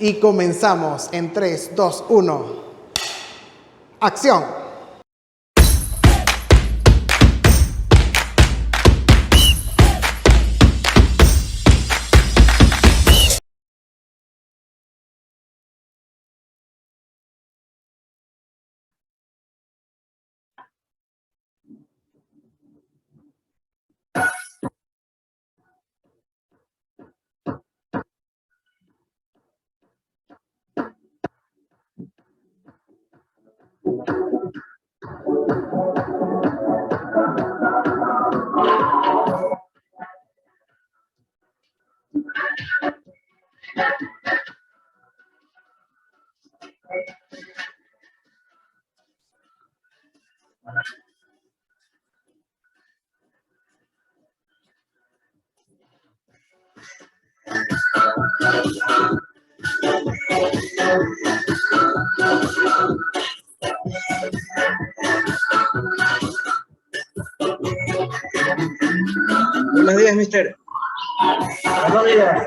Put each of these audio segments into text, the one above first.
Y comenzamos en 3, 2, 1. ¡Acción! Buenos días, mister. Buenos días.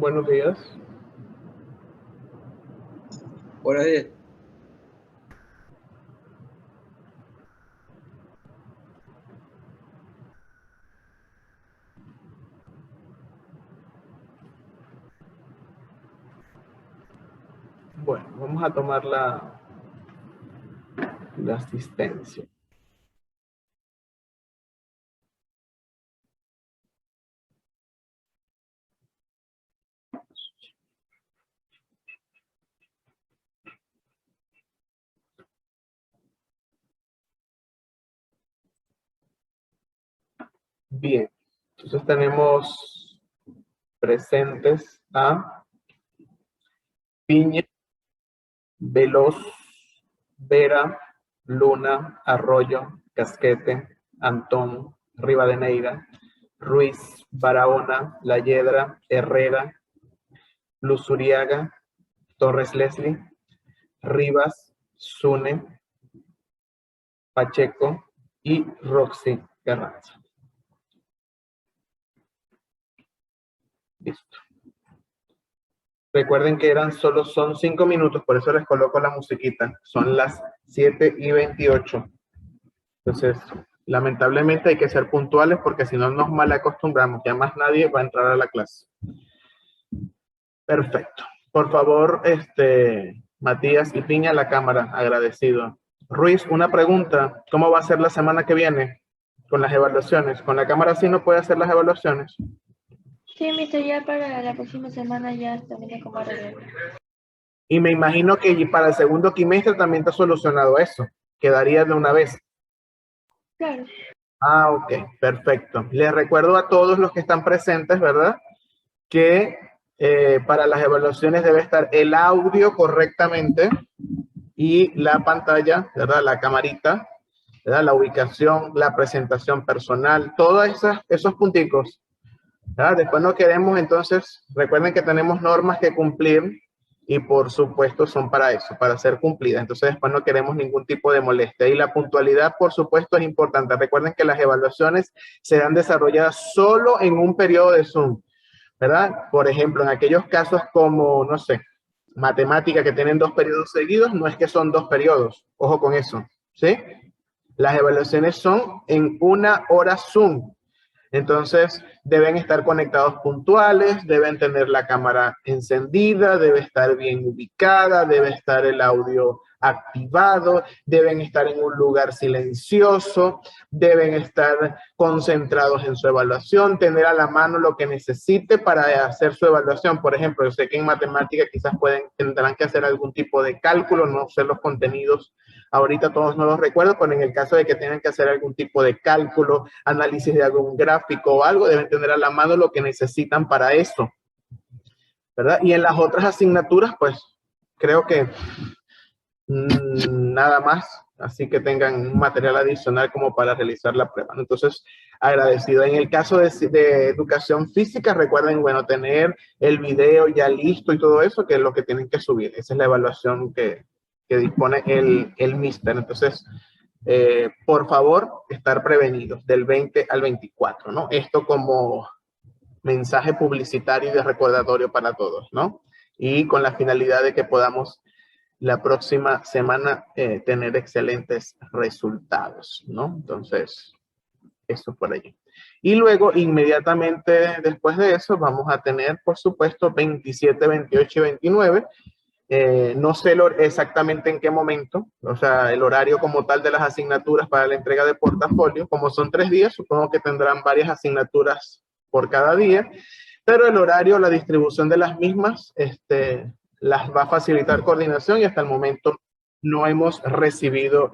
Buenos días. Buenos días. Bueno, vamos a tomar la asistencia. Bien, entonces tenemos presentes a Piña, Veloz, Vera, Luna, Arroyo, Casquete, Antón, Rivadeneira, Ruiz, Barahona, La Yedra, Herrera, Luzuriaga, Torres Leslie, Rivas, Zune, Pacheco y Roxy Carranza. Listo. Recuerden que son 5 minutos, por eso les coloco la musiquita. Son las 7:28. Entonces, lamentablemente hay que ser puntuales porque si no nos mal acostumbramos. Ya más nadie va a entrar a la clase. Perfecto. Por favor, Matías y Piña, la cámara, agradecido. Ruiz, una pregunta. ¿Cómo va a ser la semana que viene con las evaluaciones? ¿Con la cámara sí no puede hacer las evaluaciones? Sí, mister, ya para la próxima semana ya también como arreglar. Y me imagino que para el segundo quimestre también está solucionado eso. Quedaría de una vez. Claro. Ah, ok, perfecto. Les recuerdo a todos los que están presentes, ¿verdad? Que para las evaluaciones debe estar el audio correctamente y la pantalla, ¿verdad? La camarita, ¿verdad? La ubicación, la presentación personal, todos esos punticos. ¿Verdad? Después no queremos, entonces, recuerden que tenemos normas que cumplir y por supuesto son para eso, para ser cumplidas. Entonces después no queremos ningún tipo de molestia. Y la puntualidad, por supuesto, es importante. Recuerden que las evaluaciones serán desarrolladas solo en un periodo de Zoom, ¿verdad? Por ejemplo, en aquellos casos como, no sé, matemática que tienen 2 periodos seguidos, no es que son 2 periodos. Ojo con eso, ¿sí? Las evaluaciones son en 1 hora Zoom. Entonces, deben estar conectados puntuales, deben tener la cámara encendida, debe estar bien ubicada, debe estar el audio activado, deben estar en un lugar silencioso, deben estar concentrados en su evaluación, tener a la mano lo que necesite para hacer su evaluación. Por ejemplo, yo sé que en matemática quizás tendrán que hacer algún tipo de cálculo, no sé los contenidos. Ahorita todos no los recuerdo, pero en el caso de que tengan que hacer algún tipo de cálculo, análisis de algún gráfico o algo, deben tener a la mano lo que necesitan para eso, ¿verdad? Y en las otras asignaturas, pues, creo que nada más, así que tengan un material adicional como para realizar la prueba. Entonces, agradecido. En el caso de educación física, recuerden, bueno, tener el video ya listo y todo eso, que es lo que tienen que subir. Esa es la evaluación que dispone el Mister. Entonces, por favor, estar prevenidos del 20 al 24, ¿no? Esto como mensaje publicitario y de recordatorio para todos, ¿no? Y con la finalidad de que podamos la próxima semana tener excelentes resultados, ¿no? Entonces, eso por allí. Y luego, inmediatamente después de eso, vamos a tener, por supuesto, 27, 28 y 29. No sé exactamente en qué momento, o sea, el horario como tal de las asignaturas para la entrega de portafolio. Como son 3 días, supongo que tendrán varias asignaturas por cada día, pero el horario, la distribución de las mismas, las va a facilitar coordinación y hasta el momento no hemos recibido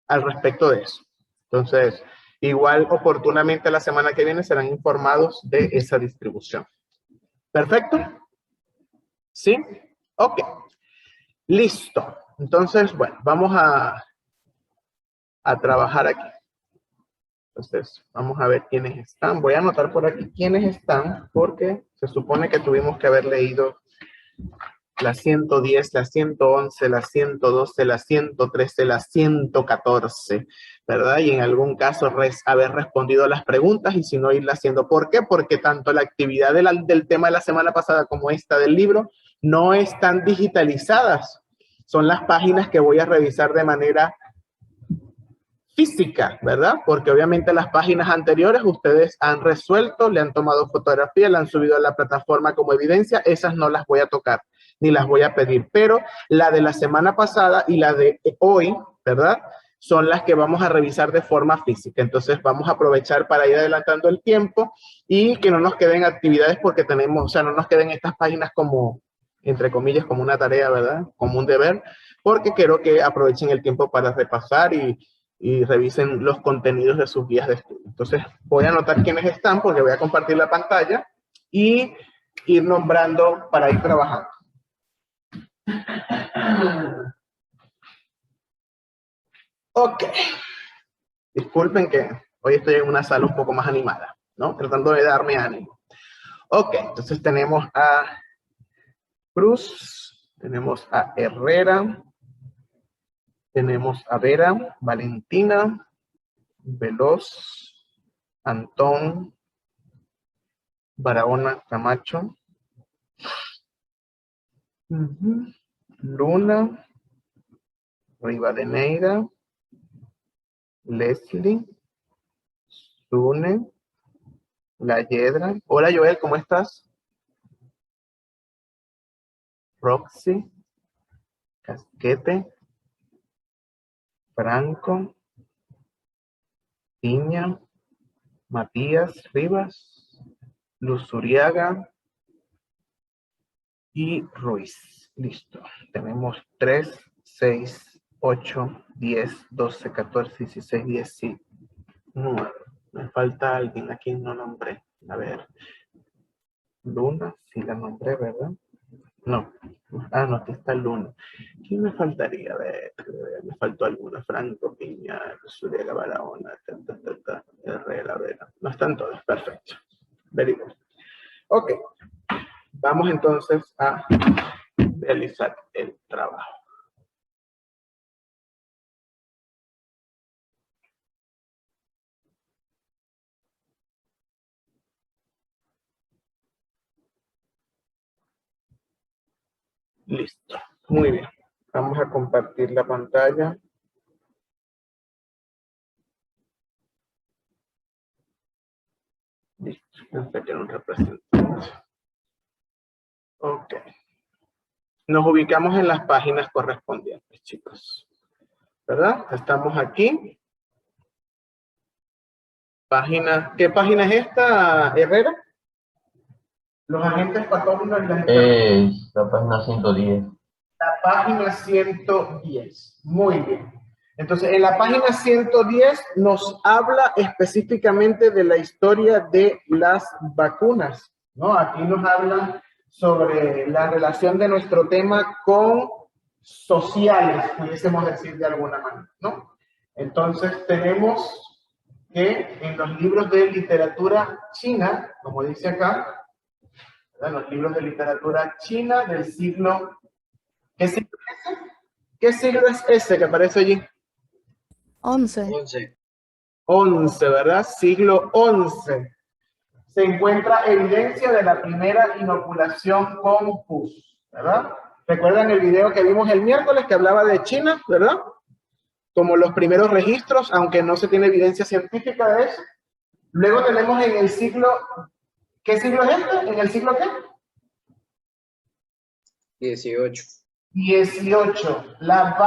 al respecto de eso. Entonces, igual oportunamente la semana que viene serán informados de esa distribución. ¿Perfecto? ¿Sí? Ok. Listo. Entonces, bueno, vamos a trabajar aquí. Entonces, vamos a ver quiénes están. Voy a anotar por aquí quiénes están, porque se supone que tuvimos que haber leído la 110, la 111, la 112, la 113, la 114, ¿verdad? Y en algún caso haber respondido a las preguntas y si no irla haciendo. ¿Por qué? Porque tanto la actividad del tema de la semana pasada como esta del libro no están digitalizadas. Son las páginas que voy a revisar de manera física, ¿verdad? Porque obviamente las páginas anteriores ustedes han resuelto, le han tomado fotografía, la han subido a la plataforma como evidencia, esas no las voy a tocar, ni las voy a pedir, pero la de la semana pasada y la de hoy, ¿verdad? Son las que vamos a revisar de forma física. Entonces vamos a aprovechar para ir adelantando el tiempo y que no nos queden actividades porque tenemos, o sea, no nos queden estas páginas como, entre comillas, como una tarea, ¿verdad? Como un deber, porque quiero que aprovechen el tiempo para repasar y revisen los contenidos de sus guías de estudio. Entonces, voy a anotar quiénes están porque voy a compartir la pantalla y ir nombrando para ir trabajando. Ok. Disculpen que hoy estoy en una sala un poco más animada, ¿no? Tratando de darme ánimo. Ok, entonces tenemos a Cruz, tenemos a Herrera, tenemos a Vera, Valentina, Veloz, Antón, Barahona Camacho, Luna, Rivadeneira, Leslie, Sune, La Yedra. Hola Joel, ¿cómo estás? Roxy, Casquete, Franco, Piña, Matías Rivas, Luz Uriaga y Ruiz. Listo. Tenemos 3, 6, 8, 10, 12, 14, 16, 19. Me falta alguien aquí, no nombré. A ver. Luna, sí la nombré, ¿verdad? No. Ah, no, aquí está Luna. ¿Quién me faltaría? A ver, me faltó alguna. Franco, Piña, Zuriaga, Barahona, Herrera, Vera. No están todas, perfecto. Very good. Ok. Vamos entonces a realizar el trabajo. Listo. Muy bien. Vamos a compartir la pantalla. Listo. Pensé que era un representante. Ok. Nos ubicamos en las páginas correspondientes, chicos. ¿Verdad? Estamos aquí. Página, ¿qué página es esta, Herrera? Los agentes patógenos y las Es la página 110. La página 110. Muy bien. Entonces, en la página 110 nos habla específicamente de la historia de las vacunas, ¿no? Aquí nos habla sobre la relación de nuestro tema con sociales, pudiésemos decir de alguna manera, ¿no? Entonces, tenemos que en los libros de literatura china, como dice acá, ¿verdad? Los libros de literatura china del siglo... ¿Qué siglo es ese? ¿Qué siglo es ese que aparece allí? 11. 11. 11, ¿verdad? Siglo 11. Se encuentra evidencia de la primera inoculación con pus, ¿verdad? ¿Recuerdan el video que vimos el miércoles que hablaba de China, ¿verdad? Como los primeros registros, aunque no se tiene evidencia científica de eso. Luego tenemos en el siglo... ¿Qué siglo es este? ¿En el siglo qué? 18. 18. La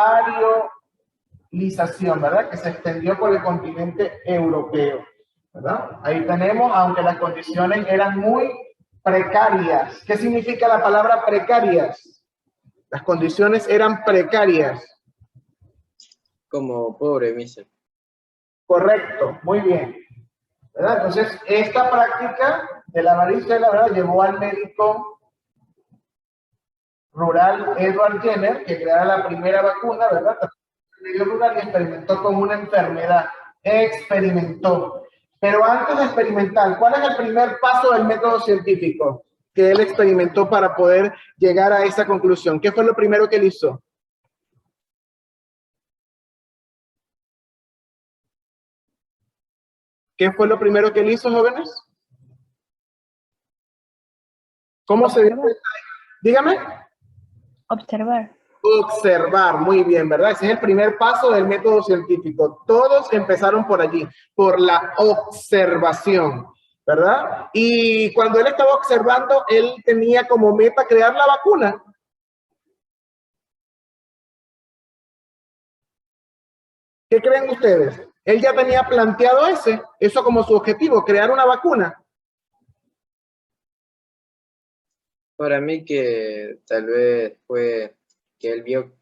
variolización, ¿verdad? Que se extendió por el continente europeo, ¿verdad? Ahí tenemos, aunque las condiciones eran muy precarias. ¿Qué significa la palabra precarias? Las condiciones eran precarias. Como pobre, misa. Correcto, muy bien. ¿Verdad? Entonces, esta práctica de la varicela, ¿verdad? Llevó al médico rural Edward Jenner, que creara la primera vacuna, ¿verdad? Medio rural y experimentó con una enfermedad. Experimentó. Pero antes de experimentar, ¿cuál es el primer paso del método científico? que él experimentó para poder llegar a esa conclusión? ¿Qué fue lo primero que él hizo? ¿Qué fue lo primero que él hizo, jóvenes? ¿Cómo se dice? Dígame. Observar. Observar, muy bien, ¿verdad? Ese es el primer paso del método científico. Todos empezaron por allí, por la observación, ¿verdad? Y cuando él estaba observando, él tenía como meta crear la vacuna. ¿Qué creen ustedes? Él ya tenía planteado eso como su objetivo, crear una vacuna. Para mí que tal vez fue que él vio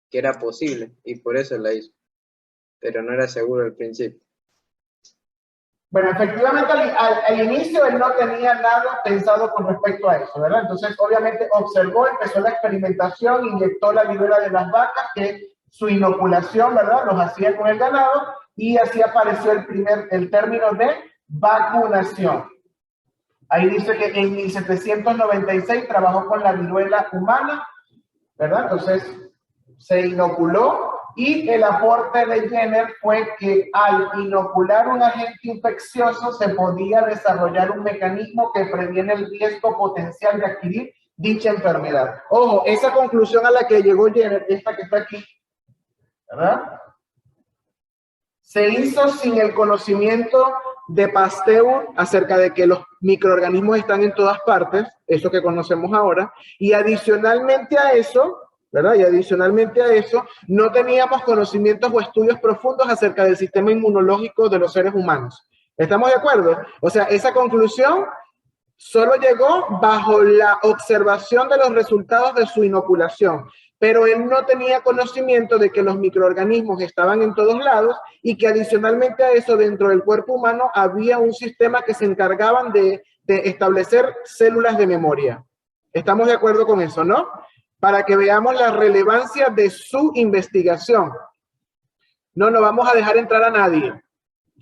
que era posible y por eso la hizo, pero no era seguro al principio. Bueno, efectivamente al inicio él no tenía nada pensado con respecto a eso, ¿verdad? Entonces, obviamente observó, empezó la experimentación, inyectó la viruela de las vacas, que su inoculación, ¿verdad? Los hacía con el ganado y así apareció el término de vacunación. Ahí dice que en 1796 trabajó con la viruela humana, ¿verdad? Entonces se inoculó y el aporte de Jenner fue que al inocular un agente infeccioso se podía desarrollar un mecanismo que previene el riesgo potencial de adquirir dicha enfermedad. Ojo, esa conclusión a la que llegó Jenner, esta que está aquí, ¿verdad? Se hizo sin el conocimiento de Pasteur acerca de que los microorganismos están en todas partes, eso que conocemos ahora, y adicionalmente a eso, ¿verdad? Y adicionalmente a eso, no teníamos conocimientos o estudios profundos acerca del sistema inmunológico de los seres humanos. ¿Estamos de acuerdo? O sea, esa conclusión solo llegó bajo la observación de los resultados de su inoculación, pero él no tenía conocimiento de que los microorganismos estaban en todos lados y que adicionalmente a eso dentro del cuerpo humano había un sistema que se encargaban de establecer células de memoria. ¿Estamos de acuerdo con eso, no? Para que veamos la relevancia de su investigación. No vamos a dejar entrar a nadie.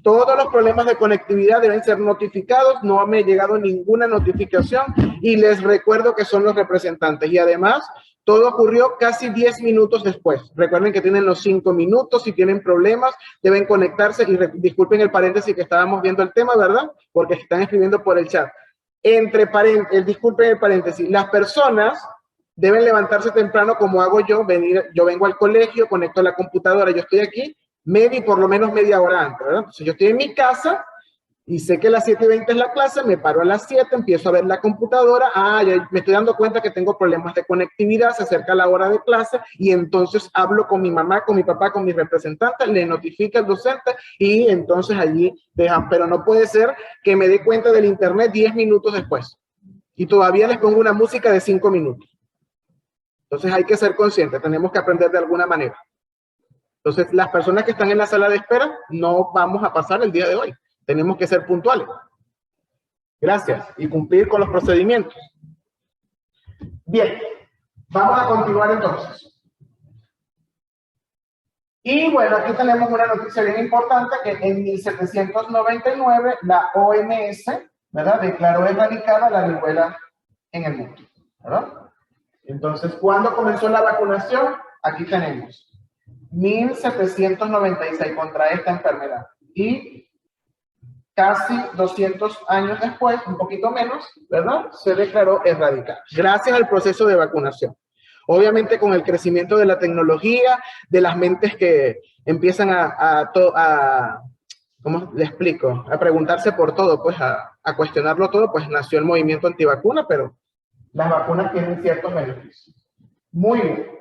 Todos los problemas de conectividad deben ser notificados. No me ha llegado ninguna notificación y les recuerdo que son los representantes. Y además, todo ocurrió casi 10 minutos después. Recuerden que tienen los 5 minutos. Si tienen problemas, deben conectarse. Y disculpen el paréntesis que estábamos viendo el tema, ¿verdad? Porque están escribiendo por el chat. Disculpen el paréntesis. Las personas deben levantarse temprano como hago yo. Yo vengo al colegio, conecto la computadora, yo estoy aquí. Por lo menos media hora antes, ¿verdad? Entonces yo estoy en mi casa y sé que a las 7:20 es la clase, me paro a las 7, empiezo a ver la computadora, ya me estoy dando cuenta que tengo problemas de conectividad, se acerca la hora de clase y entonces hablo con mi mamá, con mi papá, con mis representantes, le notifica al docente y entonces allí dejan, pero no puede ser que me dé cuenta del internet 10 minutos después y todavía les pongo una música de 5 minutos. Entonces hay que ser conscientes, tenemos que aprender de alguna manera. Entonces, las personas que están en la sala de espera, no vamos a pasar el día de hoy. Tenemos que ser puntuales. Gracias. Y cumplir con los procedimientos. Bien. Vamos a continuar entonces. Y bueno, aquí tenemos una noticia bien importante que en 1799 la OMS, ¿verdad?, declaró erradicada la viruela en el mundo, ¿verdad? Entonces, ¿cuándo comenzó la vacunación? Aquí tenemos 1796 contra esta enfermedad y casi 200 años después, un poquito menos, ¿verdad?, se declaró erradicada gracias al proceso de vacunación. Obviamente con el crecimiento de la tecnología, de las mentes que empiezan ¿cómo le explico?, a preguntarse por todo, pues a cuestionarlo todo, pues nació el movimiento antivacuna, pero las vacunas tienen ciertos beneficios. Muy bien.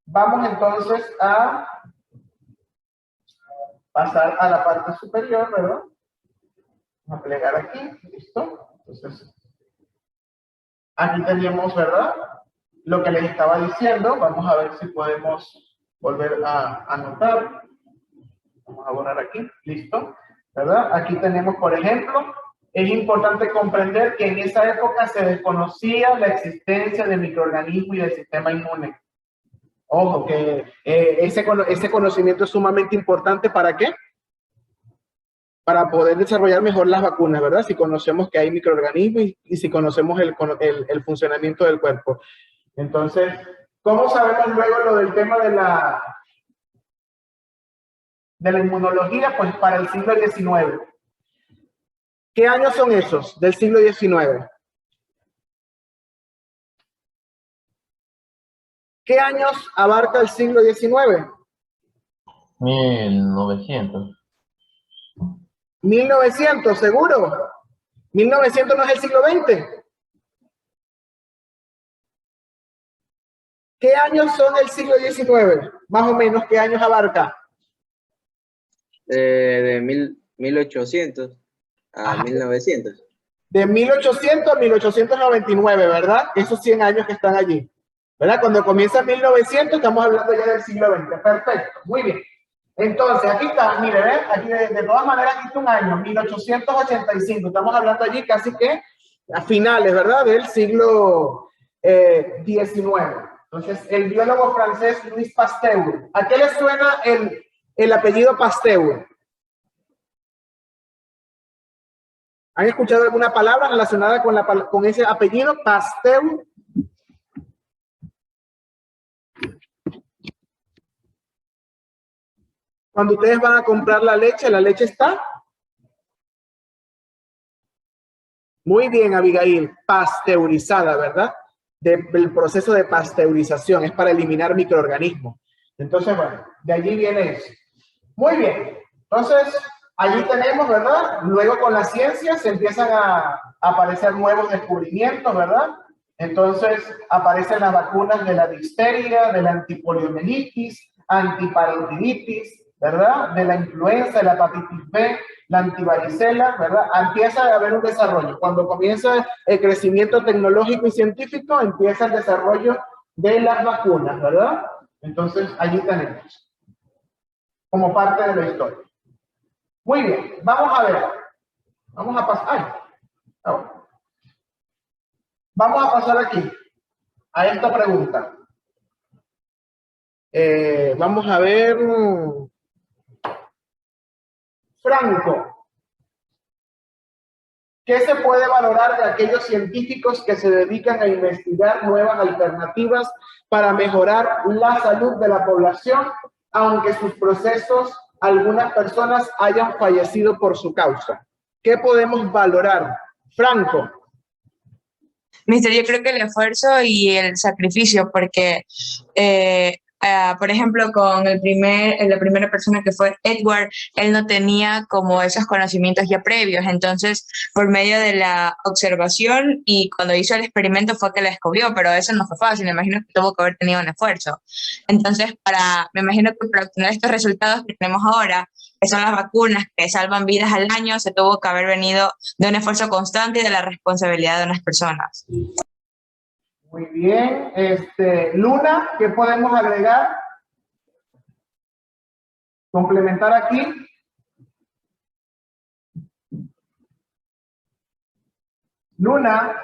Vamos entonces a pasar a la parte superior, ¿verdad? Vamos a plegar aquí, listo. Entonces, aquí teníamos, ¿verdad?, lo que les estaba diciendo. Vamos a ver si podemos volver a anotar. Vamos a borrar aquí, listo, ¿verdad? Aquí tenemos, por ejemplo, es importante comprender que en esa época se desconocía la existencia de microorganismos y del sistema inmune. Ojo, que ese conocimiento es sumamente importante. ¿Para qué? para poder desarrollar mejor las vacunas, ¿verdad? Si conocemos que hay microorganismos y si conocemos el funcionamiento del cuerpo. Entonces, ¿cómo sabemos luego lo del tema de la inmunología? Pues para el siglo XIX. ¿Qué años son esos del siglo XIX? ¿Qué años abarca el siglo XIX? 1900. 1900, ¿seguro? 1900 no es el siglo XX. ¿Qué años son el siglo XIX? Más o menos, ¿qué años abarca? De 1800 a Ajá. 1900. De 1800 a 1899, ¿verdad? Esos 100 años que están allí. ¿Verdad? Cuando comienza 1900, estamos hablando ya del siglo XX. Perfecto, muy bien. Entonces, aquí está, mire, ¿ven? Aquí de todas maneras, aquí está un año, 1885. Estamos hablando allí casi que a finales, ¿verdad? Del siglo XIX. Entonces, el biólogo francés Louis Pasteur. ¿A qué le suena el apellido Pasteur? ¿Han escuchado alguna palabra relacionada con ese apellido Pasteur? Cuando ustedes van a comprar la leche está. Muy bien, Abigail, pasteurizada, ¿verdad? Del proceso de pasteurización, es para eliminar microorganismos. Entonces, bueno, de allí viene eso. Muy bien, entonces, allí tenemos, ¿verdad? Luego con la ciencia se empiezan a aparecer nuevos descubrimientos, ¿verdad? Entonces, aparecen las vacunas de la difteria, de la antipoliomielitis, antiparotiditis, ¿verdad? De la influenza, de la hepatitis B, la antivaricela, ¿verdad? Empieza a haber un desarrollo. Cuando comienza el crecimiento tecnológico y científico, empieza el desarrollo de las vacunas, ¿verdad? Entonces, allí tenemos como parte de la historia. Muy bien, vamos a ver. Vamos a pasar. Vamos a pasar aquí a esta pregunta. Vamos a ver. Franco, ¿qué se puede valorar de aquellos científicos que se dedican a investigar nuevas alternativas para mejorar la salud de la población, aunque sus procesos, algunas personas hayan fallecido por su causa? ¿Qué podemos valorar? Franco. Mister, yo creo que el esfuerzo y el sacrificio, porque, por ejemplo, con la primera persona que fue Edward, él no tenía como esos conocimientos ya previos, entonces, por medio de la observación y cuando hizo el experimento fue que lo descubrió, pero eso no fue fácil, me imagino que tuvo que haber tenido un esfuerzo. Entonces, me imagino que para obtener estos resultados que tenemos ahora, que son las vacunas que salvan vidas al año, se tuvo que haber venido de un esfuerzo constante y de la responsabilidad de unas personas. Muy bien. Luna, ¿qué podemos agregar? Complementar aquí. Luna.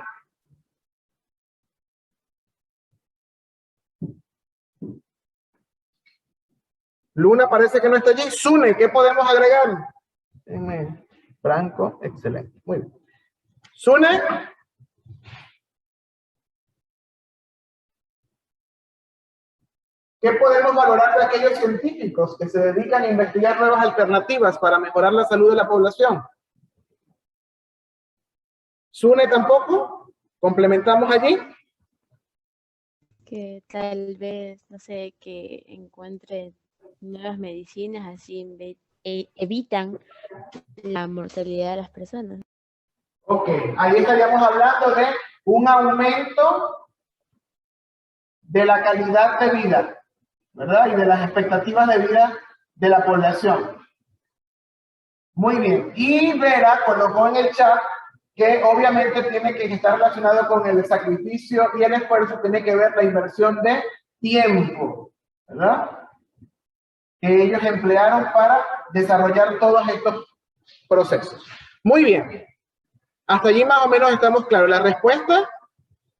Luna parece que no está allí. Sune, ¿qué podemos agregar? Franco, excelente. Muy bien. Sune. ¿Qué podemos valorar de aquellos científicos que se dedican a investigar nuevas alternativas para mejorar la salud de la población? Sune tampoco. ¿Complementamos allí? Que tal vez, no sé, que encuentren nuevas medicinas, así evitan la mortalidad de las personas. Ok, ahí estaríamos hablando de un aumento de la calidad de vida, ¿verdad? Y de las expectativas de vida de la población. Muy bien. Y Vera colocó en el chat que obviamente tiene que estar relacionado con el sacrificio y el esfuerzo, tiene que ver la inversión de tiempo, ¿verdad? Que ellos emplearon para desarrollar todos estos procesos. Muy bien. Hasta allí más o menos estamos claros. La respuesta,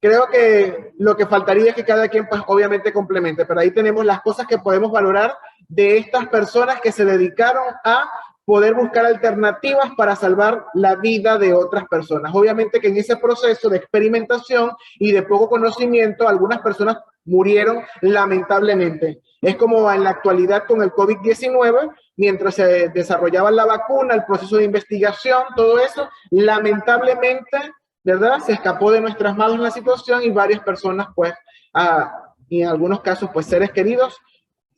creo que lo que faltaría es que cada quien, pues, obviamente complemente, pero ahí tenemos las cosas que podemos valorar de estas personas que se dedicaron a poder buscar alternativas para salvar la vida de otras personas. Obviamente que en ese proceso de experimentación y de poco conocimiento, algunas personas murieron lamentablemente. Es como en la actualidad con el COVID-19, mientras se desarrollaba la vacuna, el proceso de investigación, todo eso, lamentablemente, ¿verdad? Se escapó de nuestras manos la situación y varias personas, pues, y en algunos casos, pues, seres queridos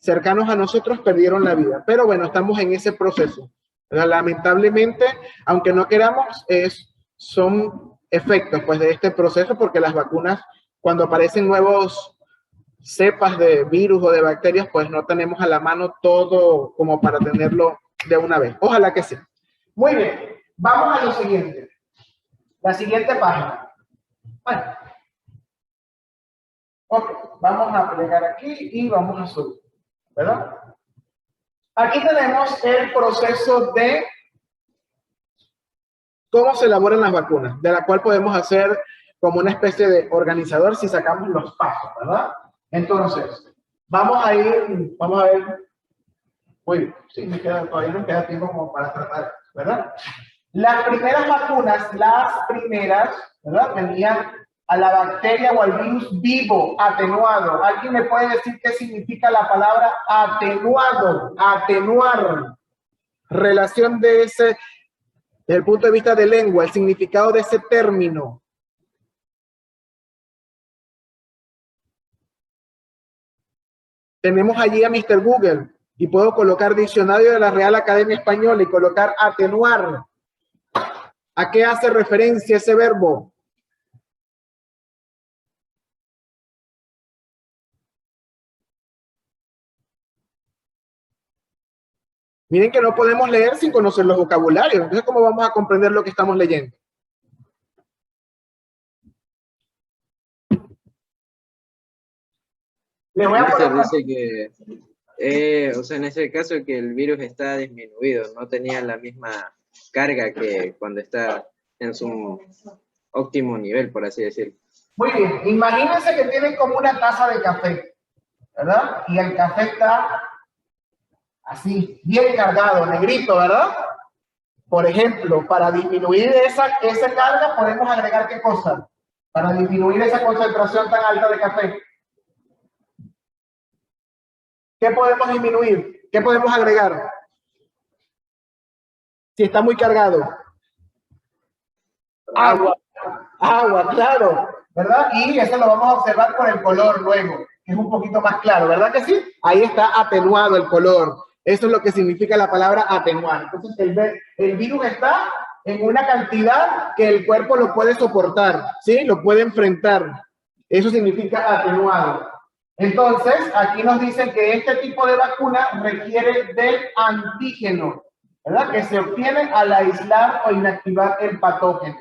cercanos a nosotros perdieron la vida. Pero bueno, estamos en ese proceso. Lamentablemente, aunque no queramos, son efectos, pues, de este proceso, porque las vacunas, cuando aparecen nuevos cepas de virus o de bacterias, pues no tenemos a la mano todo como para tenerlo de una vez. Ojalá que sí. Muy bien, vamos a lo siguiente. La siguiente página. Bueno. Ok, vamos a plegar aquí y vamos a subir, ¿verdad? Aquí tenemos el proceso de cómo se elaboran las vacunas, de la cual podemos hacer como una especie de organizador si sacamos los pasos, ¿verdad? Entonces, vamos a ver. Uy, sí, todavía nos queda tiempo como para tratar, ¿verdad? Las primeras vacunas, ¿verdad? Tenían a la bacteria o al virus vivo, atenuado. ¿Alguien me puede decir qué significa la palabra atenuado? Atenuar. Relación de ese, desde el punto de vista de lengua, el significado de ese término. Tenemos allí a Mr. Google y puedo colocar diccionario de la Real Academia Española y colocar atenuar. ¿A qué hace referencia ese verbo? Miren que no podemos leer sin conocer los vocabularios. Entonces, ¿cómo vamos a comprender lo que estamos leyendo? Le voy a Mister colocar... dice que, o sea, en ese caso que el virus está disminuido, no tenía la misma carga que cuando está en su óptimo nivel, por así decirlo. Muy bien, imagínense que tienen como una taza de café, ¿verdad? Y el café está así, bien cargado, negrito, ¿verdad? Por ejemplo, para disminuir esa carga podemos agregar ¿qué cosa? Para disminuir esa concentración tan alta de café. ¿Qué podemos disminuir? ¿Qué podemos agregar? Si está muy cargado. Agua. Agua, claro, ¿verdad? Y eso lo vamos a observar por el color luego, que es un poquito más claro, ¿verdad que sí? Ahí está atenuado el color. Eso es lo que significa la palabra atenuar. Entonces, el virus está en una cantidad que el cuerpo lo puede soportar, ¿sí? Lo puede enfrentar. Eso significa atenuado. Entonces, aquí nos dicen que este tipo de vacuna requiere del antígeno, ¿verdad? Que se obtiene al aislar o inactivar el patógeno,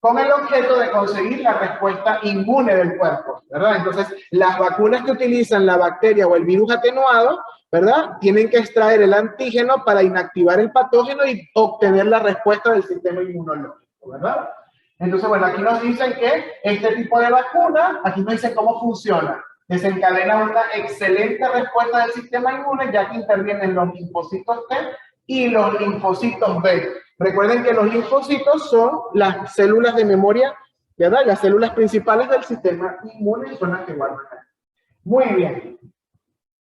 con el objeto de conseguir la respuesta inmune del cuerpo, ¿verdad? Entonces, las vacunas que utilizan la bacteria o el virus atenuado, ¿verdad? Tienen que extraer el antígeno para inactivar el patógeno y obtener la respuesta del sistema inmunológico, ¿verdad? Entonces, bueno, aquí nos dicen que este tipo de vacuna, aquí nos dicen cómo funciona. Desencadena una excelente respuesta del sistema inmune, ya que intervienen los linfocitos T y los linfocitos B. Recuerden que los linfocitos son las células de memoria, ¿verdad? Las células principales del sistema inmune son las que guardan. Muy bien.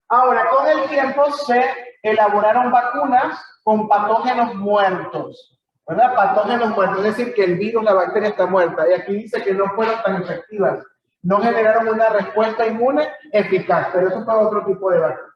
Ahora, con el tiempo se elaboraron vacunas con patógenos muertos, ¿verdad? Patógenos muertos, es decir, que el virus, la bacteria está muerta. Y aquí dice que no fueron tan efectivas. No generaron una respuesta inmune eficaz, pero eso fue otro tipo de vacuna,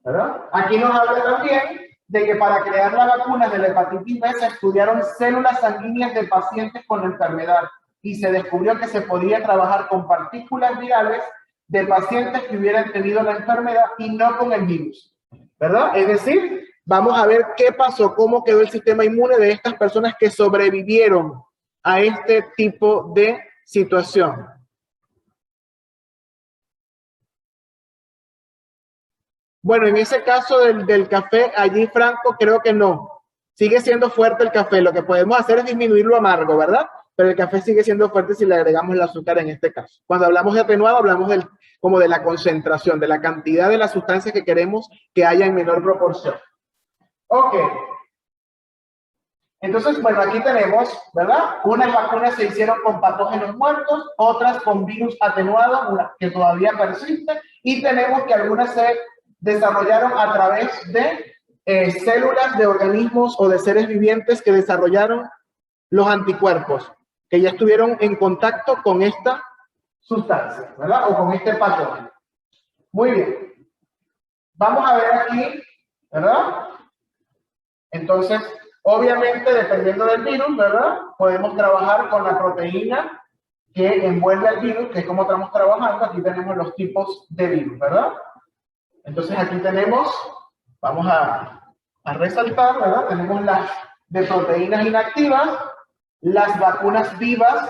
¿verdad? Aquí nos habla también de que para crear la vacuna de la hepatitis B se estudiaron células sanguíneas de pacientes con la enfermedad y se descubrió que se podía trabajar con partículas virales de pacientes que hubieran tenido la enfermedad y no con el virus, ¿verdad? Es decir, vamos a ver qué pasó, cómo quedó el sistema inmune de estas personas que sobrevivieron a este tipo de situación. Bueno, en ese caso del café, allí Franco, creo que no. Sigue siendo fuerte el café. Lo que podemos hacer es disminuir lo amargo, ¿verdad? Pero el café sigue siendo fuerte si le agregamos el azúcar en este caso. Cuando hablamos de atenuado, hablamos como de la concentración, de la cantidad de las sustancias que queremos que haya en menor proporción. Ok. Entonces, bueno, aquí tenemos, ¿verdad? Unas vacunas se hicieron con patógenos muertos, otras con virus atenuado, una que todavía persiste, y tenemos que algunas se desarrollaron a través de células de organismos o de seres vivientes que desarrollaron los anticuerpos, que ya estuvieron en contacto con esta sustancia, ¿verdad? O con este patógeno. Muy bien. Vamos a ver aquí, ¿verdad? Entonces, obviamente, dependiendo del virus, ¿verdad? Podemos trabajar con la proteína que envuelve al virus, que es como estamos trabajando. Aquí tenemos los tipos de virus, ¿verdad? Entonces, aquí tenemos, vamos a resaltar, ¿verdad? Tenemos las de proteínas inactivas, las vacunas vivas,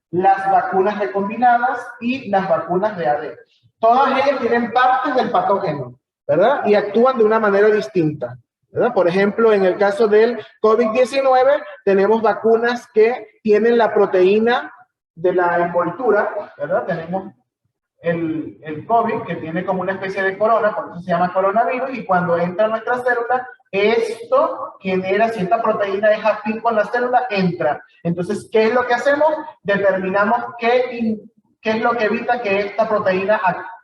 las vacunas recombinadas y las vacunas de AD. Todas ellas tienen partes del patógeno, ¿verdad? Y actúan de una manera distinta, ¿verdad? Por ejemplo, en el caso del COVID-19, tenemos vacunas que tienen la proteína de la envoltura, ¿verdad? Tenemos el COVID, que tiene como una especie de corona, por eso se llama coronavirus, y cuando entra a nuestra célula, esto genera, si esta proteína es afín con la célula, entra. Entonces, ¿qué es lo que hacemos? Determinamos qué es lo que evita que esta proteína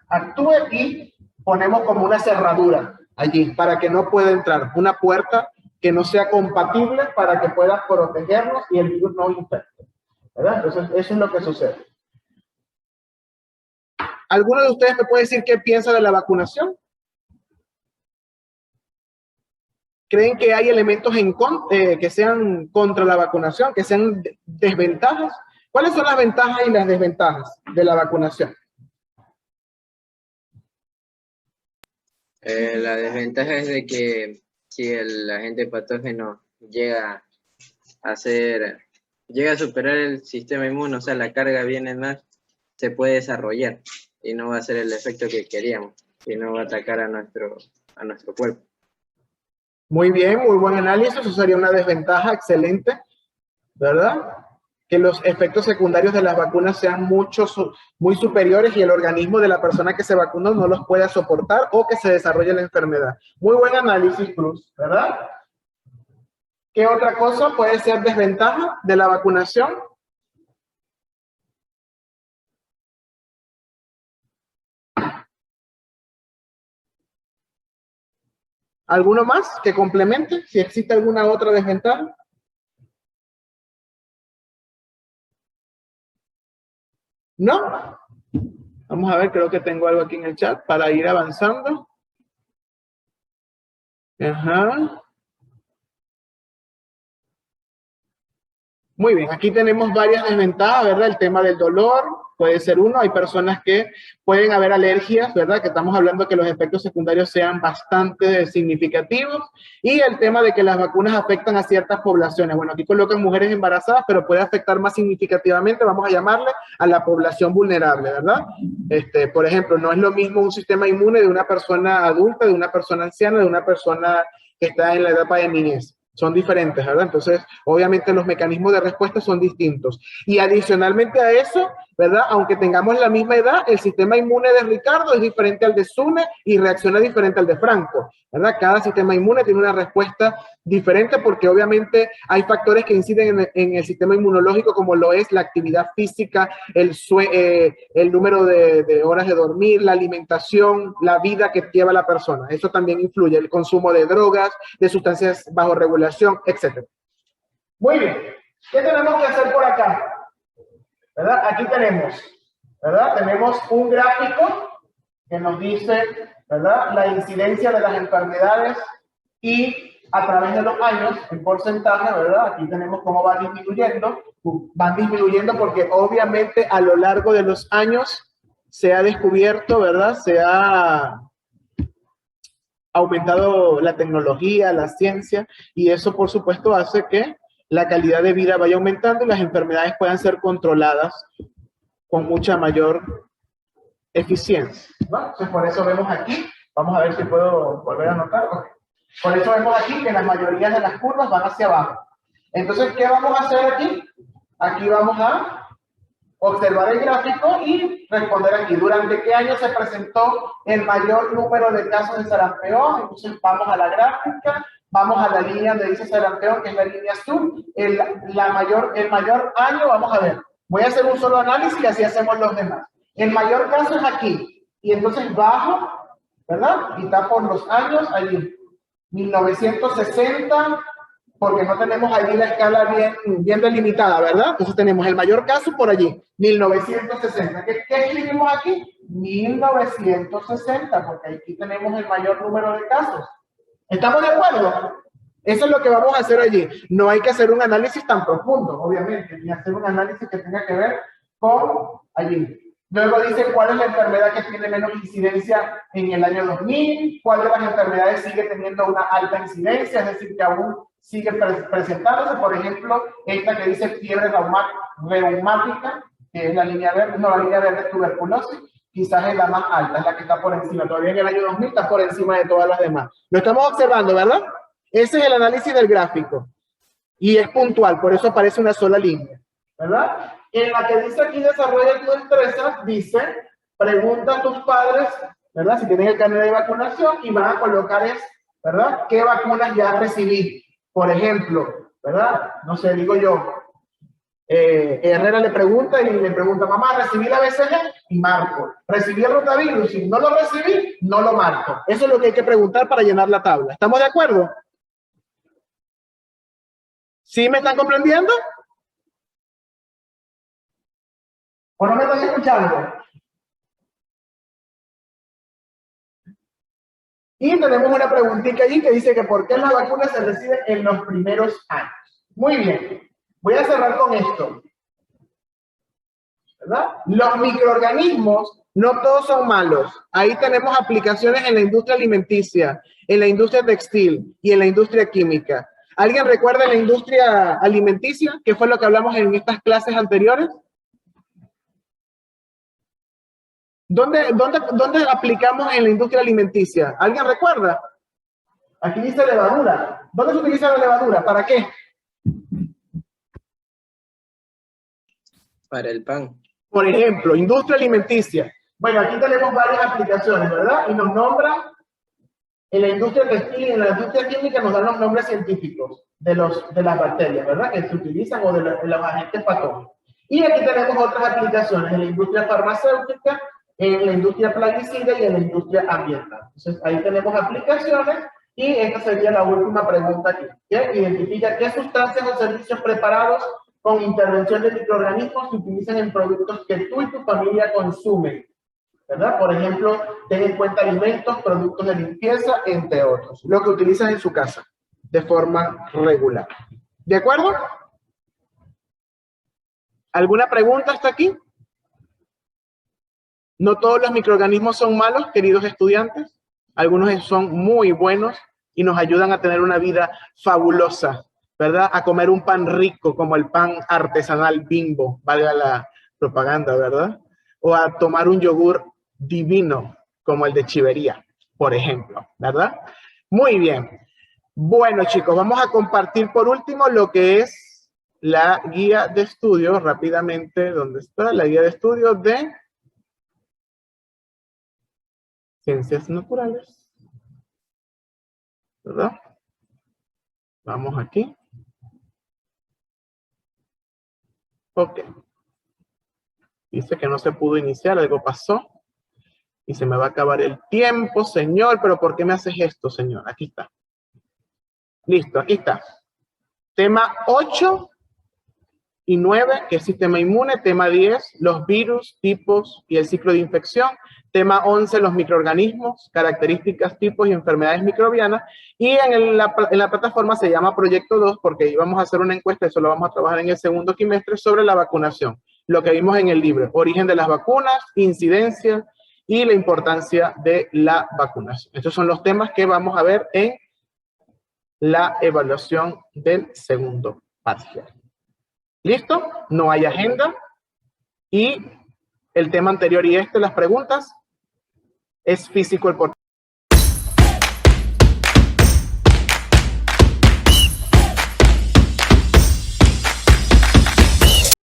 actúe y ponemos como una cerradura allí para que no pueda entrar, una puerta que no sea compatible para que pueda protegernos y el virus no infecte, ¿verdad? Entonces, eso es lo que sucede. ¿Alguno de ustedes me puede decir qué piensa de la vacunación? ¿Creen que hay elementos que sean contra la vacunación, que sean desventajas? ¿Cuáles son las ventajas y las desventajas de la vacunación? La desventaja es de que si el agente patógeno llega a superar el sistema inmune, o sea, la carga viene más, se puede desarrollar y no va a ser el efecto que queríamos y no va a atacar a nuestro cuerpo. Muy bien, muy buen análisis. Eso sería una desventaja excelente, ¿verdad? Que los efectos secundarios de las vacunas sean muy superiores y el organismo de la persona que se vacunó no los pueda soportar o que se desarrolle la enfermedad. Muy buen análisis, Cruz, ¿verdad? ¿Qué otra cosa puede ser desventaja de la vacunación? ¿Alguno más que complemente? Si existe alguna otra desventaja. ¿No? Vamos a ver, creo que tengo algo aquí en el chat para ir avanzando. Ajá. Muy bien, aquí tenemos varias desventajas, ¿verdad? El tema del dolor puede ser uno. Hay personas que pueden haber alergias, ¿verdad? Que estamos hablando de que los efectos secundarios sean bastante significativos. Y el tema de que las vacunas afectan a ciertas poblaciones. Bueno, aquí colocan mujeres embarazadas, pero puede afectar más significativamente, vamos a llamarle, a la población vulnerable, ¿verdad? Por ejemplo, no es lo mismo un sistema inmune de una persona adulta, de una persona anciana, de una persona que está en la etapa de niñez. Son diferentes, ¿verdad? Entonces, obviamente los mecanismos de respuesta son distintos. Y adicionalmente a eso, ¿verdad? Aunque tengamos la misma edad, el sistema inmune de Ricardo es diferente al de Sune y reacciona diferente al de Franco, ¿verdad? Cada sistema inmune tiene una respuesta diferente porque obviamente hay factores que inciden en el sistema inmunológico como lo es la actividad física, el número de horas de dormir, la alimentación, la vida que lleva la persona. Eso también influye, el consumo de drogas, de sustancias bajo regulación, etc. Muy bien, ¿qué tenemos que hacer por acá? ¿Verdad? Aquí tenemos, ¿verdad? Tenemos un gráfico que nos dice, ¿verdad? La incidencia de las enfermedades y a través de los años, en porcentaje, ¿verdad? Aquí tenemos cómo van disminuyendo. Van disminuyendo porque obviamente a lo largo de los años se ha descubierto, ¿verdad? Se ha aumentado la tecnología, la ciencia, y eso por supuesto hace que la calidad de vida vaya aumentando y las enfermedades puedan ser controladas con mucha mayor eficiencia, ¿no? Entonces por eso vemos aquí, vamos a ver si puedo volver a anotar. Okay. Por eso vemos aquí que la mayoría de las curvas van hacia abajo. Entonces, ¿qué vamos a hacer aquí? Aquí vamos a observar el gráfico y responder aquí. ¿Durante qué año se presentó el mayor número de casos de sarampión? Entonces vamos a la gráfica, vamos a la línea donde dice sarampión, que es la línea azul. El mayor año, vamos a ver. Voy a hacer un solo análisis y así hacemos los demás. El mayor caso es aquí. Y entonces bajo, ¿verdad? Y está por los años allí. 1960, porque no tenemos allí la escala bien delimitada, ¿verdad? Entonces tenemos el mayor caso por allí, 1960. ¿Qué escribimos aquí? 1960, porque aquí tenemos el mayor número de casos. ¿Estamos de acuerdo? Eso es lo que vamos a hacer allí. No hay que hacer un análisis tan profundo, obviamente, ni hacer un análisis que tenga que ver con allí. Luego dice cuál es la enfermedad que tiene menos incidencia en el año 2000, cuál de las enfermedades sigue teniendo una alta incidencia, es decir, que aún sigue presentándose. Por ejemplo, esta que dice fiebre reumática, que es la línea verde, no, la línea verde es tuberculosis, quizás es la más alta, es la que está por encima. Todavía en el año 2000 está por encima de todas las demás. Lo estamos observando, ¿verdad? Ese es el análisis del gráfico. Y es puntual, por eso aparece una sola línea, ¿verdad? En la que dice aquí desarrolla tu destreza, dice, pregunta a tus padres, ¿verdad? Si tienen el carnet de vacunación y van a colocar ¿verdad? ¿Qué vacunas ya recibí? Por ejemplo, ¿verdad? No sé, digo yo, Herrera le pregunta y le pregunta, mamá, ¿recibí la BCG? Y marco. ¿Recibí el rotavirus? Si no lo recibí, no lo marco. Eso es lo que hay que preguntar para llenar la tabla. ¿Estamos de acuerdo? ¿Sí me están comprendiendo? ¿O no me están escuchando? Y tenemos una preguntita allí que dice que ¿por qué las vacunas se reciben en los primeros años? Muy bien. Voy a cerrar con esto, ¿verdad? Los microorganismos no todos son malos. Ahí tenemos aplicaciones en la industria alimenticia, en la industria textil y en la industria química. ¿Alguien recuerda la industria alimenticia? ¿Qué fue lo que hablamos en estas clases anteriores? ¿Dónde aplicamos en la industria alimenticia? ¿Alguien recuerda? Aquí dice levadura. ¿Dónde se utiliza la levadura? ¿Para qué? Para el pan. Por ejemplo, industria alimenticia. Bueno, aquí tenemos varias aplicaciones, ¿verdad? Y nos nombran, en la industria textil y en la industria química nos dan los nombres científicos de las bacterias, ¿verdad? Que se utilizan o de los agentes patógenos. Y aquí tenemos otras aplicaciones en la industria farmacéutica, en la industria plaguicida y en la industria ambiental. Entonces, ahí tenemos aplicaciones y esta sería la última pregunta aquí. ¿Qué? Identifica qué sustancias o servicios preparados con intervención de microorganismos se utilizan en productos que tú y tu familia consumen, ¿verdad? Por ejemplo, ten en cuenta alimentos, productos de limpieza, entre otros. Lo que utilizan en su casa, de forma regular. ¿De acuerdo? ¿Alguna pregunta hasta aquí? No todos los microorganismos son malos, queridos estudiantes. Algunos son muy buenos y nos ayudan a tener una vida fabulosa, ¿verdad? A comer un pan rico como el pan artesanal Bimbo, valga la propaganda, ¿verdad? O a tomar un yogur divino como el de Chivería, por ejemplo, ¿verdad? Muy bien. Bueno, chicos, vamos a compartir por último lo que es la guía de estudio, rápidamente, ¿dónde está? La guía de estudio de Ciencias Naturales, ¿verdad? Vamos aquí. Ok. Dice que no se pudo iniciar, algo pasó. Y se me va a acabar el tiempo, señor. ¿Pero por qué me haces esto, señor? Aquí está. Listo, aquí está. Tema 8 y 9, que es sistema inmune. Tema 10, los virus, tipos y el ciclo de infección. Tema 11, los microorganismos, características, tipos y enfermedades microbianas. Y en la plataforma se llama Proyecto 2 porque íbamos a hacer una encuesta, eso lo vamos a trabajar en el segundo trimestre, sobre la vacunación. Lo que vimos en el libro, origen de las vacunas, incidencia y la importancia de la vacunación. Estos son los temas que vamos a ver en la evaluación del segundo parcial. ¿Listo? No hay agenda. Y el tema anterior y las preguntas, es físico el portal.